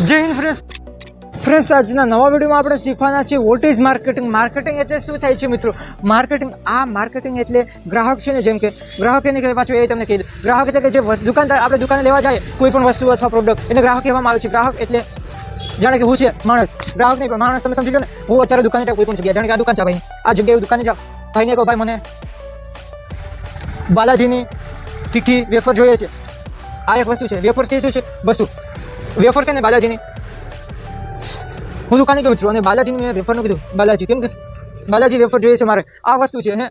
જય હિન્દ ફ્રેન્ડ્સ આજના નવા વિડીયોમાં આપણે શીખવાના છે વોટ ઇઝ માર્કેટિંગ. માર્કેટિંગ એટલે શું થાય છે મિત્રો? માર્કેટિંગ એટલે ગ્રાહક છે ને, જેમ કે ગ્રાહક એને કહેવાય, પાછું એ તમને કહી દઉં. ગ્રાહક એટલે કે જે દુકાનદાર આપણે દુકાને લેવા જાય કોઈ પણ વસ્તુ અથવા પ્રોડક્ટ, એને ગ્રાહક કહેવામાં આવે છે. ગ્રાહક એટલે જાણે કે હું છે માણસ, ગ્રાહક નહીં પણ માણસ. તમે સમજી લો ને, હું અત્યારે દુકાને જાઉં કોઈ પણ જગ્યાએ, જાણે કે આ દુકાન છે ભાઈ, આ જગ્યાએ દુકાને જાઉં, ભાઈને કહો ભાઈ મને બાલાજીની તીખી વેફર જોઈએ છે. આ એક વસ્તુ છે. વેફર છે શું છે વસ્તુ? વેફર છે ને બાલાજીની. હું દુકાને ગયો મિત્રો અને બાલાજીની મેં વેફરનું કીધું, બાલાજી કેમ કે બાલાજી વેફર જોઈએ છે મારે, આ વસ્તુ છે. હે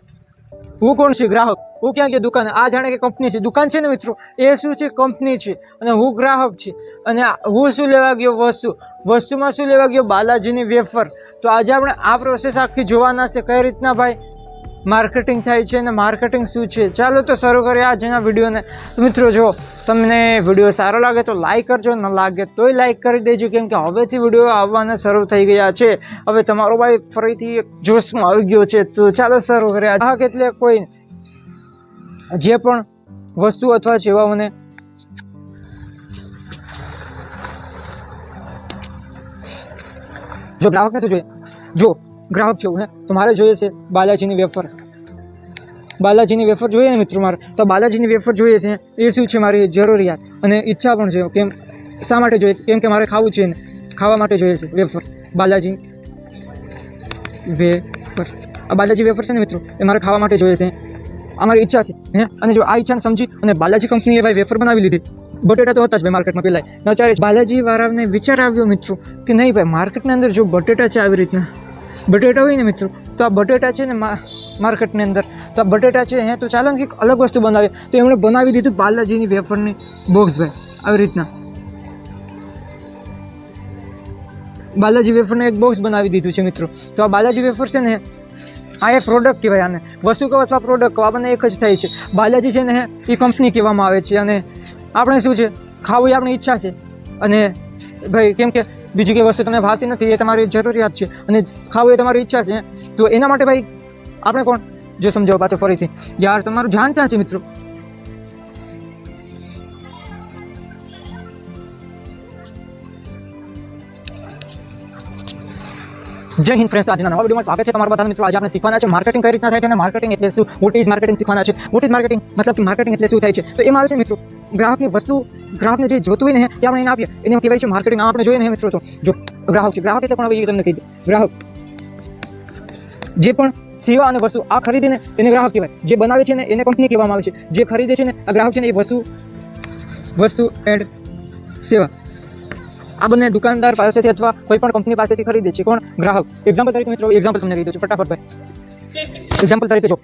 હું કોણ છું? ગ્રાહક. હું ક્યાં ગયો? દુકાન. આ જાણે કે કંપની છે, દુકાન છે ને મિત્રો, એ શું છે? કંપની છે. અને હું ગ્રાહક છે. અને હું શું લેવા ગયો? વસ્તુમાં શું લેવા ગયો? બાલાજીની વેફર. તો આજે આપણે આ પ્રોસેસ આખી જોવાના છે, કઈ રીતના ભાઈ માર્કેટિંગ થાય છે અને માર્કેટિંગ શું છે. ચાલો તો શરૂ કરીએ આજના વિડીયોને. મિત્રો જો તમને વિડીયો સારો લાગે તો લાઈક કરજો, ન લાગે તોય લાઈક કરી દેજો, કેમ કે હવેથી વિડીયો આવવાના શરૂ થઈ ગયા છે. હવે તમારો ભાઈ ફરીથી જોશમાં આવી ગયો છે. તો ચાલો શરૂ કરીએ. ગ્રાહક એટલે કોઈ જે પણ વસ્તુ અથવા સેવાઓને જો ગ્રાહકને શું જોઈએ? જો ગ્રાહક છે હે તો મારે જોઈએ છે બાલાજીની વેફર. બાલાજીની વેફર જોઈએ ને મિત્રો મારે, તો બાલાજીની વેફર જોઈએ છે. એ શું છે? મારી જરૂરિયાત અને ઈચ્છા પણ છે. કેમ શા માટે જોઈએ? કેમ કે મારે ખાવું છે ને, ખાવા માટે જોઈએ છે વેફર. બાલાજી વેફર, આ બાલાજી વેફર છે ને મિત્રો, એ મારે ખાવા માટે જોઈએ છે. આ મારી ઈચ્છા છે. હે અને જો આ ઈચ્છાને સમજી અને બાલાજી કંપનીએ ભાઈ વેફર બનાવી લીધી. બટેટા તો હતા જ ભાઈ માર્કેટમાં પહેલાં. અત્યારે બાલાજી વાળાને વિચાર આવ્યો મિત્રો કે નહીં ભાઈ, માર્કેટની અંદર જો બટેટા છે આવી રીતના બટેટા હોય ને મિત્રો, તો આ બટેટા છે ને માર્કેટની અંદર, તો આ બટેટા છે હે, તો ચાલો ને કંઈક અલગ વસ્તુ બનાવીએ. તો એમણે બનાવી દીધું બાલાજીની વેફરની બોક્સ ભાઈ, આવી રીતના બાલાજી વેફરનું એક બોક્સ બનાવી દીધું છે મિત્રો. તો આ બાલાજી વેફર છે ને, આ એક પ્રોડક્ટ કહેવાય. આને વસ્તુ કહો અથવા પ્રોડક્ટ કહો, આપણને એક જ થાય છે. બાલાજી છે ને એ કંપની કહેવામાં આવે છે. અને આપણે શું છે, ખાવું એ આપણી ઈચ્છા છે. અને ભાઈ કેમ કે બીજી કઈ વસ્તુ તમને ભાવતી નથી, એ તમારી જરૂરિયાત છે, અને ખાવું એ તમારી ઈચ્છા છે. તો એના માટે ભાઈ આપણે કોણ? જો સમજાવો પાછો ફરીથી યાર, તમારું ધ્યાન ક્યાં છે મિત્રો? જય હિન્દ ફ્રેન્ડ્સ, આજના નવા વિડીયોમાં સ્વાગત છે તમારા બધા મિત્રો. આજે આપણે શીખવાના છે માર્કેટિંગ કઈ રીતના થાય છે અને માર્કેટિંગ એટલે શું, વોટ ઇઝ માર્કેટિંગ શીખવાના છે. વોટ ઇઝ માર્કેટિંગ મતલબ કે માર્કેટિંગ એટલે શું થાય છે. તો એમાં આવે છે મિત્રો, ગ્રાહકની વસ્તુ, ગ્રાહકને જે જોતું હોય ને એ આપણે એને આપીએ, એને કહેવાય છે માર્કેટિંગ. આ આપણે જોઈએ ને મિત્રો, તો જો ગ્રાહક છે, ગ્રાહક એટલે પણ હવે તમને કહી દઉં, ગ્રાહક જે પણ સેવા અને વસ્તુ આ ખરીદીને એને ગ્રાહક કહેવાય. જે બનાવે છે ને એને કંપની કહેવામાં આવે છે. જે ખરીદે છે ને આ ગ્રાહક છે ને, એ વસ્તુ એન્ડ સેવા આ બંને દુકાનદાર પાસેથી અથવા કોઈ પણ કંપની પાસેથી ખરીદે છે. કોણ? ગ્રાહક. એક્ઝામ્પલ તરીકે મિત્રો, એક્ઝામ્પલ તમને કહી દઉં છું ફટાફટ ભાઈ. એક્ઝામ્પલ તરીકે જો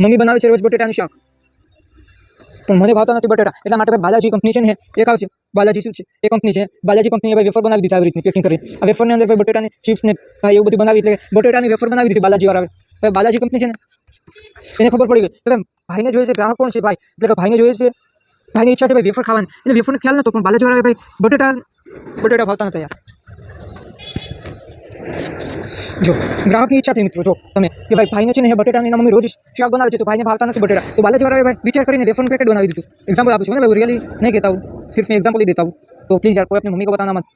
મમ્મી બનાવે છે રોજ બટેટાનું શાક, પણ મને ભાવતા નથી બટેટા, એટલા માટે ભાઈ બાલાજી કંપની છે ને એક આવશે. બાલાજી શું છે? એ કંપની છે. બાલાજી કંપનીએ ભાઈ વેફર બનાવી દીધી આવી રીતની પેકિંગ કરી. આ વેફરની અંદર ભાઈ બટેટાની ચિપ્સ ને ભાઈ એવું બધું બનાવી, એટલે બટેટાની વેફર બનાવી દીધી બાલાજી વાળાએ. ભાઈ બાલાજી કંપની છે ને, એને ખબર પડી ગઈ કે ભાઈ ભાઈને જોઈએ છે. ગ્રાહક કોણ છે ભાઈ? એટલે કે ભાઈને જોઈએ છે, ભાઈની ઈચ્છા છે ભાઈ વેફર ખાવાની. એટલે વેફરનો ખ્યાલ નતો, પણ બાલાજી વાળાએ ભાઈ બટેટા ભાવતા નતા યાર. જો ગ્રાહકની ઈચ્છા થઈ મિત્રો, જો તમે કે ભાઈ ભાઈને છે ને બટેટાની મમ્મી રોજ શાક બનાવે છે, તો ભાઈને ભાવતા નથી બટેટા, તો બાલાજી વાળાએ ભાઈ વિચાર કરીને વેફરનું પેકેટ બનાવી દીધું. એક્ઝામ્પલ આપું છું ને ભાઈ, રિયલી નહીં કહેતા હું, સિર્ફ મેં એક્ઝામ્પલ દેતા હું. તો પ્લીઝ યાર કોઈ આપની મમ્મી કો બતાના મત.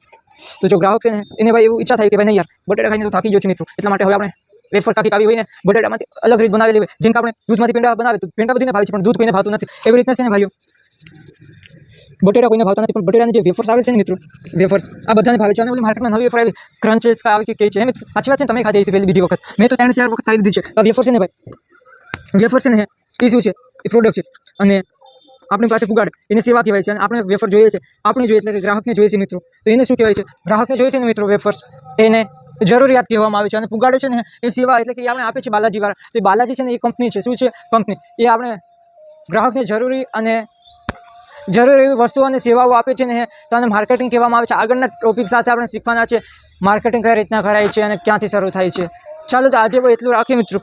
તો જો ગ્રાહક છે ને એને ભાઈ એવું ઈચ્છા થાય કે ભાઈ નહીં યાર બટેટા ખાઈને તો થાકી ગયો છે મિત્રો, એટલા માટે હવે આપણે વેફર કાકી આવી હોય ને બટેટામાંથી અલગ રીત બનાવેલી હોય. જેમ કે આપણે દૂધમાંથી પેંડા બનાવે તો પેંડા બધીને ભાવે છે, પણ દૂધ કોઈને ભાવતું નથી. એવી રીતના છે ને ભાઈઓ, બટેટા કોઈને ભાવતા નથી, પણ બટેટાની જે વેફર્સ આવે છે ને મિત્રો, વેફર્સ આ બધાને ભાવે છે. અને ઓલી માર્કેટમાં નવી વેફર આવી ક્રન્ચેસ આવી કે છે મિત્રો, સાચી વાત છે. તમે ખાધી હશે પહેલી બીજી વખત, મેં તો 3-4 વખત ખાઈ દીધી છે. આ વેફર છે ને ભાઈ, વેફર છે ને એ શું છે? એ પ્રોડક્ટ છે. અને આપણી પાસે પુગાડ, એને સેવા કહેવાય છે. અને આપણે વેફર જોઈએ છે, આપણે જોઈએ એટલે કે ગ્રાહકને જોઈએ છે મિત્રો, તો એને શું કહેવાય છે? ગ્રાહકને જોઈએ છે ને મિત્રો વેફર્સ, એને જરૂરિયાત કહેવામાં આવે છે. અને પુગાડે છે ને એ સેવા, એટલે કે એ આપણે આપે છે બાલાજી વાળા. તો બાલાજી છે ને એ કંપની છે. શું છે? કંપની. એ આપણે ગ્રાહકને જરૂરી એવી વસ્તુઓ અને સેવાઓ આપે છે ને, તો આને માર્કેટિંગ કહેવામાં આવે છે. આગળના ટોપિક સાથે આપણે શીખવાના છે માર્કેટિંગ કઈ રીતના કરાય છે અને ક્યાંથી શરૂ થાય છે. ચાલો તો આજે એટલું રાખીએ મિત્રો.